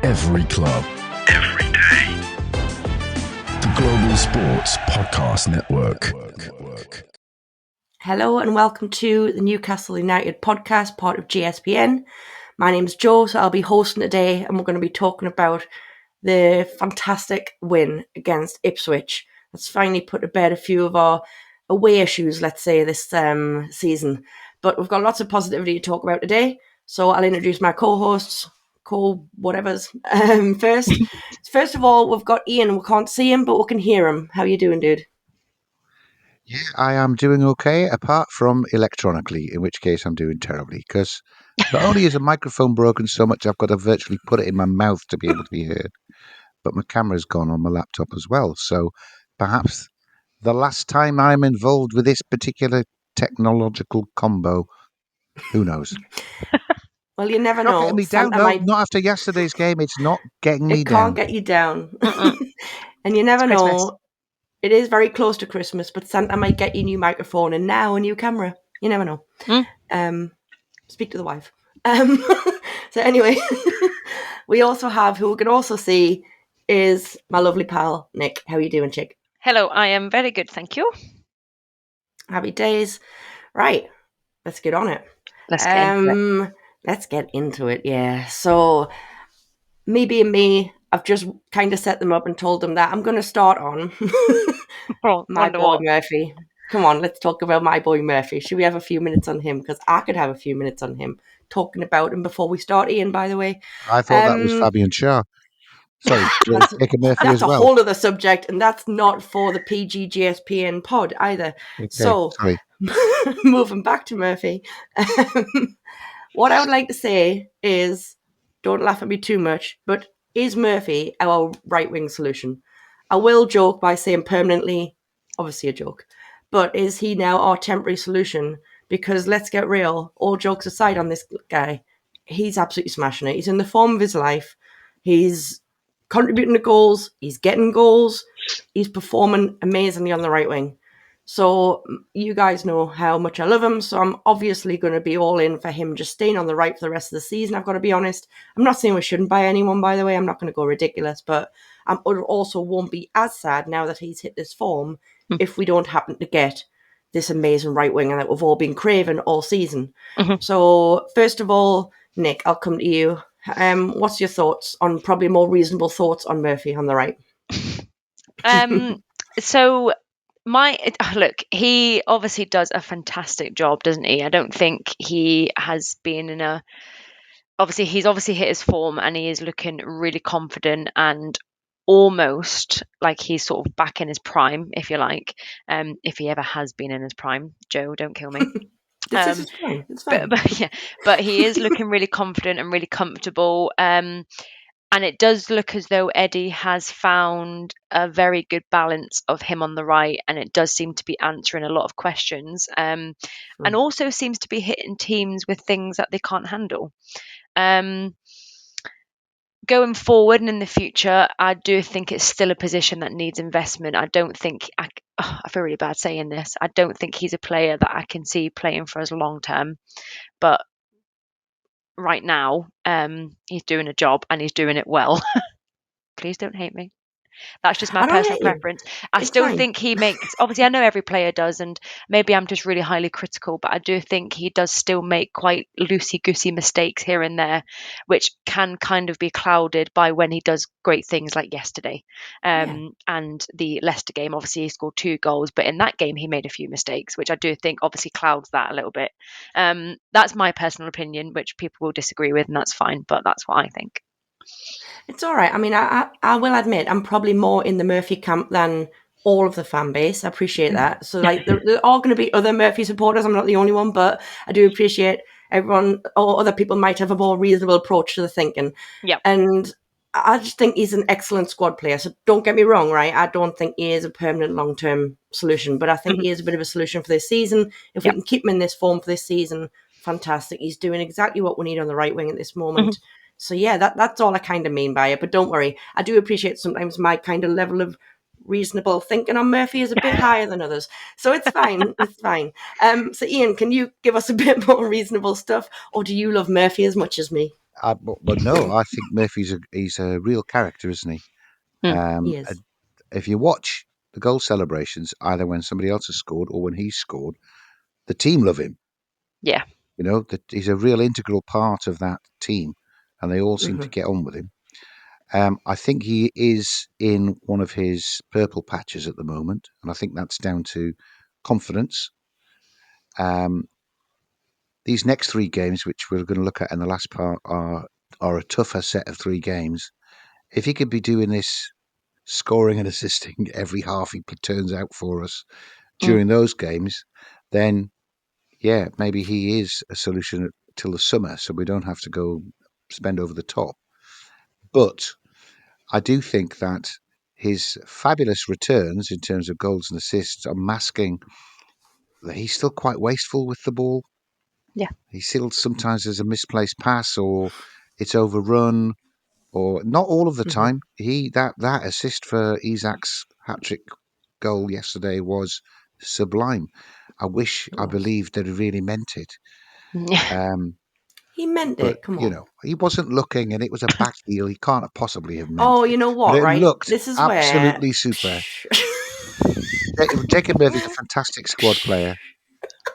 Every club. Every day. The Global Sports Podcast Network. Hello and welcome to the Newcastle United podcast, part of GSPN. My name's Jo, so I'll be hosting today, and we're going to be talking about the fantastic win against Ipswich. That's finally put to bed a few of our away issues, let's say, this season. But we've got lots of positivity to talk about today, so I'll introduce my co-hosts, co-whatevers, first. First of all, we've got Ian. We can't see him, but we can hear him. How you doing, dude? Yeah, I am doing okay, apart from electronically, in which case I'm doing terribly, because not only is a microphone broken so much I've got to virtually put it in my mouth to be able to be heard, but my camera's gone on my laptop as well. So perhaps the last time I'm involved with this particular technological combo, who knows? Well, you never Not know. getting me down, Santa though. might... Not after yesterday's game. It's not getting me It down. can't get you down. And you never It's Christmas. know. It is very close to Christmas, but Santa might get you a new microphone and now a new camera. You never know. Speak to the wife. So anyway, we also have, who we can also see, is my lovely pal, Nick. How are you doing, chick? Hello, I am very good, thank you. Happy days. Right, let's get on it. Let's get into it. Let's get into it, yeah. So, me being me, I've just kind of set them up and told them that I'm going to start on my boy Murphy. Come on, let's talk about my boy Murphy. Should we have a few minutes on him? Because I could have a few minutes on him, talking about him before we start, Ian, by the way. I thought that was Fabian Shah. Sorry, Nick Murphy that's as well. a whole other subject, and that's not for the PGGSPN pod either. Okay, so, sorry. Moving back to Murphy, what I would like to say is, don't laugh at me too much, but is Murphy our right-wing solution? I will joke by saying permanently, obviously a joke, but is he now our temporary solution? Because let's get real, all jokes aside on this guy, he's absolutely smashing it. He's in the form of his life. He's contributing to goals. He's getting goals. He's performing amazingly on the right wing. So you guys know how much I love him. So I'm obviously going to be all in for him just staying on the right for the rest of the season. I've got to be honest. I'm not saying we shouldn't buy anyone, by the way. I'm not going to go ridiculous, but I also won't be as sad now that he's hit this form if we don't happen to get this amazing right winger that we've all been craving all season. So first of all, Nick, I'll come to you. What's your thoughts on, probably more reasonable thoughts on Murphy on the right? So look, he obviously does a fantastic job, doesn't he? I don't think he has been in a... He's obviously hit his form and he is looking really confident and almost like he's sort of back in his prime, if you like, if he ever has been in his prime. Joe, don't kill me. This is fine. It's fine. But he is looking really confident and really comfortable. And it does look as though Eddie has found a very good balance of him on the right, and it does seem to be answering a lot of questions, and also seems to be hitting teams with things that they can't handle. Going forward and in the future, I do think it's still a position that needs investment. I don't think, I feel really bad saying this, I don't think he's a player that I can see playing for us long term. But right now, he's doing a job and he's doing it well. Please don't hate me. That's just my personal preference. I still think he makes, obviously I know every player does, and maybe I'm just really highly critical, but I do think he does still make quite loosey-goosey mistakes here and there, which can kind of be clouded by when he does great things like yesterday. And the Leicester game, obviously he scored 2 goals, but in that game he made a few mistakes, which I do think obviously clouds that a little bit. That's my personal opinion, which people will disagree with, and that's fine, but that's what I think. It's all right. I mean, I will admit I'm probably more in the Murphy camp than all of the fan base. I appreciate that. So, like, there are going to be other Murphy supporters. I'm not the only one, but I do appreciate everyone or other people might have a more reasonable approach to the thinking. Yeah. And I just think he's an excellent squad player. So don't get me wrong, right? I don't think he is a permanent long-term solution, but I think he is a bit of a solution for this season. If we can keep him in this form for this season, fantastic. He's doing exactly what we need on the right wing at this moment. So yeah, that's all I kind of mean by it. But don't worry, I do appreciate sometimes my kind of level of reasonable thinking on Murphy is a bit higher than others. So it's fine. It's fine. So Ian, can you give us a bit more reasonable stuff, or do you love Murphy as much as me? No, I think he's a real character, isn't he? He Uh, is. if you watch the goal celebrations, either when somebody else has scored or when he's scored, the team love him. Yeah. You know, that he's a real integral part of that team, and they all seem to get on with him. I think he is in one of his purple patches at the moment, and I think that's down to confidence. Um, these next three games, which we're going to look at in the last part, are a tougher set of three games. If he could be doing this, scoring and assisting every half he turns out for us during those games, then yeah, maybe he is a solution till the summer, so we don't have to go spend over the top. But I do think that his fabulous returns in terms of goals and assists are masking that he's still quite wasteful with the ball. Yeah. He still sometimes there's a misplaced pass or it's overrun, or not all of the time. That assist for Isak's hat trick goal yesterday was sublime. I was. believed that he really meant it. Yeah. Um, He meant but it. Come on. he wasn't looking, and it was a back heel. He can't have possibly have meant Oh, it. you know But what? it Right. looked This is where. absolutely super. Jacob Murphy's a fantastic squad player.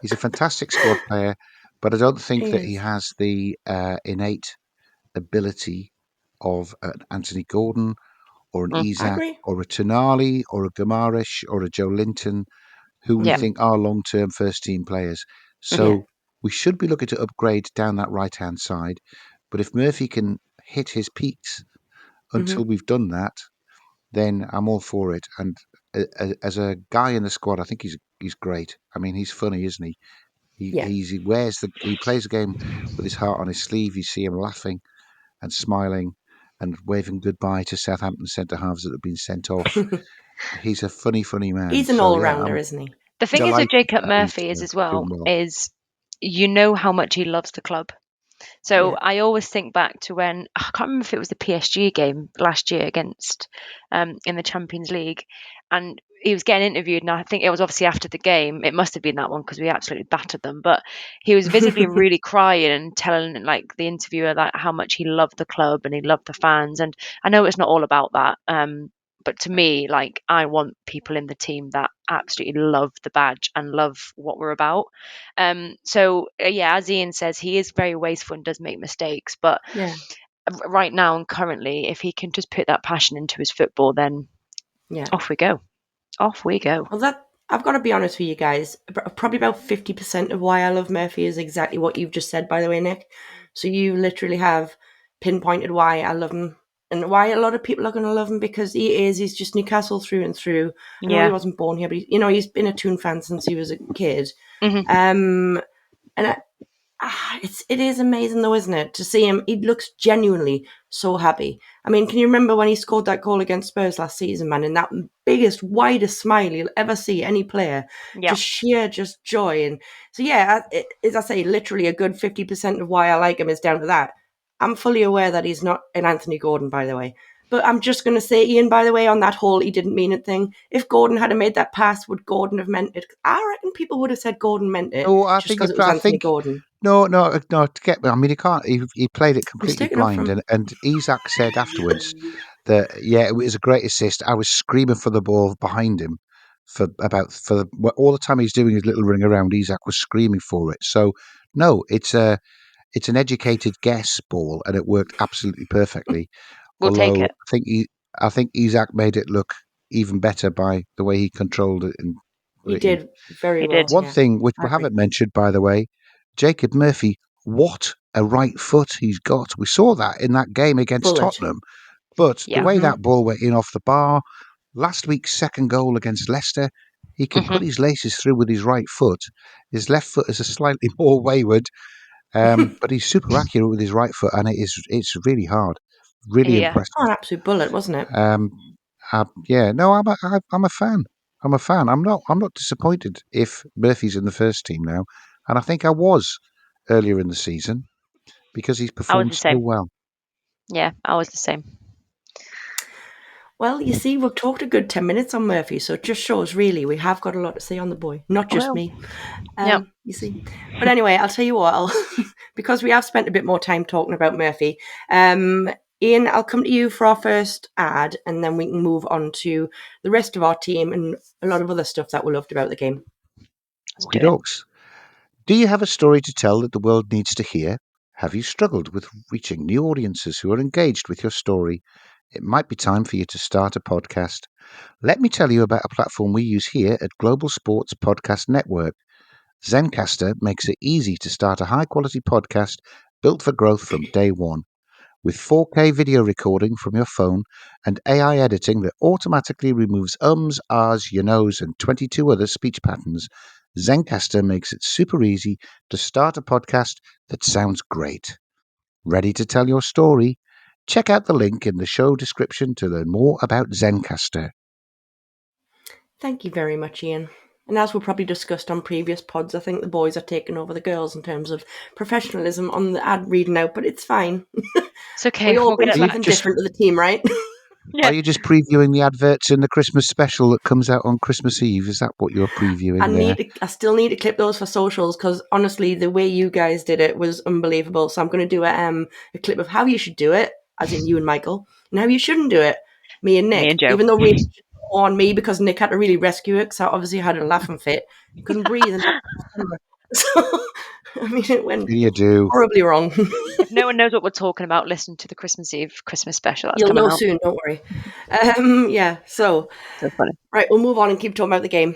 He's a fantastic squad player, but I don't think He that he is. has the innate ability of an Anthony Gordon or an I Isak agree. or a Tonali or a Gamarish or a Joe Linton, who we Yeah. think are long-term first-team players. Yeah. So we should be looking to upgrade down that right-hand side. But if Murphy can hit his peaks until we've done that, then I'm all for it. And as a guy in the squad, I think he's great. I mean, he's funny, isn't he? Yeah. He plays the game with his heart on his sleeve. You see him laughing and smiling and waving goodbye to Southampton centre halves that have been sent off. He's a funny man. He's an So yeah, all-rounder, I'm isn't he? The thing is with delighted Jacob that he's Murphy is as well doing well. is you know how much he loves the club. So Yeah. I always think back to when I can't remember if it was the PSG game last year against in the Champions League, and he was getting interviewed, and I think it was obviously after the game. It must have been that one because we absolutely battered them. But he was visibly really crying and telling like the interviewer that how much he loved the club and he loved the fans. And I know it's not all about that. But to me, like I want people in the team that absolutely love the badge and love what we're about. Yeah, as Ian says, he is very wasteful and does make mistakes. But Yeah. right now and currently, if he can just put that passion into his football, then Yeah. off we go. Off we go. Well, that I've got to be honest with you guys. Probably about 50% of why I love Murphy is exactly what you've just said, by the way, Nick. So you literally have pinpointed why I love him and why a lot of people are going to love him because he's just Newcastle through and through. I know he Yeah. wasn't born here, but he's been a Toon fan since he was a kid. hmm And it is amazing though, isn't it, to see him? He looks genuinely so happy. I mean, can you remember when he scored that goal against Spurs last season, man? And that biggest, widest smile you'll ever see any player, Yeah. just sheer, just joy. And so, yeah, as I say, literally a good 50% of why I like him is down to that. I'm fully aware that he's not an Anthony Gordon, by the way. But I'm just going to say, Ian, by the way, on that whole he didn't mean it thing, if Gordon had made that pass, would Gordon have meant it? I reckon people would have said Gordon meant it No, just because it was I Anthony think Gordon. no. To get. I mean, he can't. He played it He was completely taken off blind, from. and Isak said afterwards that yeah, it was a great assist. I was screaming for the ball behind him all the time he's doing his little ring around. Isak was screaming for it. So no, it's an educated guess ball, and it worked absolutely perfectly. We'll take Although it. I think Isak made it look even better by the way he controlled it and put He it in. did very He well. did. One Yeah, thing which I we agree. haven't mentioned, by the way, Jacob Murphy, what a right foot he's got. We saw that in that game against Bullet. Tottenham. But the Yeah. way that ball went in off the bar, last week's second goal against Leicester, he can hmm put his laces through with his right foot. His left foot is a slightly more wayward, but he's super accurate with his right foot, and it's really hard, really Yeah. Oh, impressive. an absolute bullet, wasn't it? Um, yeah, no, I'm a fan. I'm a fan. I'm not disappointed if Murphy's in the first team now, and I think I was earlier in the season because he's I was performed the so same. well. Yeah, I was the same. Well, you see, we've talked a good 10 minutes on Murphy, so it just shows really we have got a lot to say on the boy, not just Well, me. Yep. You see. But anyway, I'll tell you what, because we have spent a bit more time talking about Murphy, Ian, I'll come to you for our first ad, and then we can move on to the rest of our team and a lot of other stuff that we loved about the game. Let's Okie do it. dokes. Do you have a story to tell that the world needs to hear? Have you struggled with reaching new audiences who are engaged with your story? It might be time for you to start a podcast. Let me tell you about a platform we use here at Global Sports Podcast Network. Zencastr makes it easy to start a high-quality podcast built for growth from day one. With 4K video recording from your phone and AI editing that automatically removes ums, ahs, your nose, and 22 other speech patterns, Zencastr makes it super easy to start a podcast that sounds great. Ready to tell your story? Check out the link in the show description to learn more about Zencastr. Thank you very much, Ian. And as we probably discussed on previous pods, I think the boys are taking over the girls in terms of professionalism on the ad reading out, but it's fine. It's okay. We all We'll bring get something that. different to the team, right? Yeah. Are you just previewing the adverts in the Christmas special that comes out on Christmas Eve? Is that what you're previewing there? I still need to clip those for socials because honestly, the way you guys did it was unbelievable. So I'm going to do a clip of how you should do it, as in you and Michael, and how you shouldn't do it, me and Nick. Me and Joe. Even though really on me because Nick had to really rescue it because I obviously had a laughing fit, couldn't breathe, and so I mean it went You do. horribly wrong. If no one knows what we're talking about, listen to the Christmas Eve Christmas special that's You'll coming know out. soon, don't worry. Yeah, so So funny. right, we'll move on and keep talking about the game.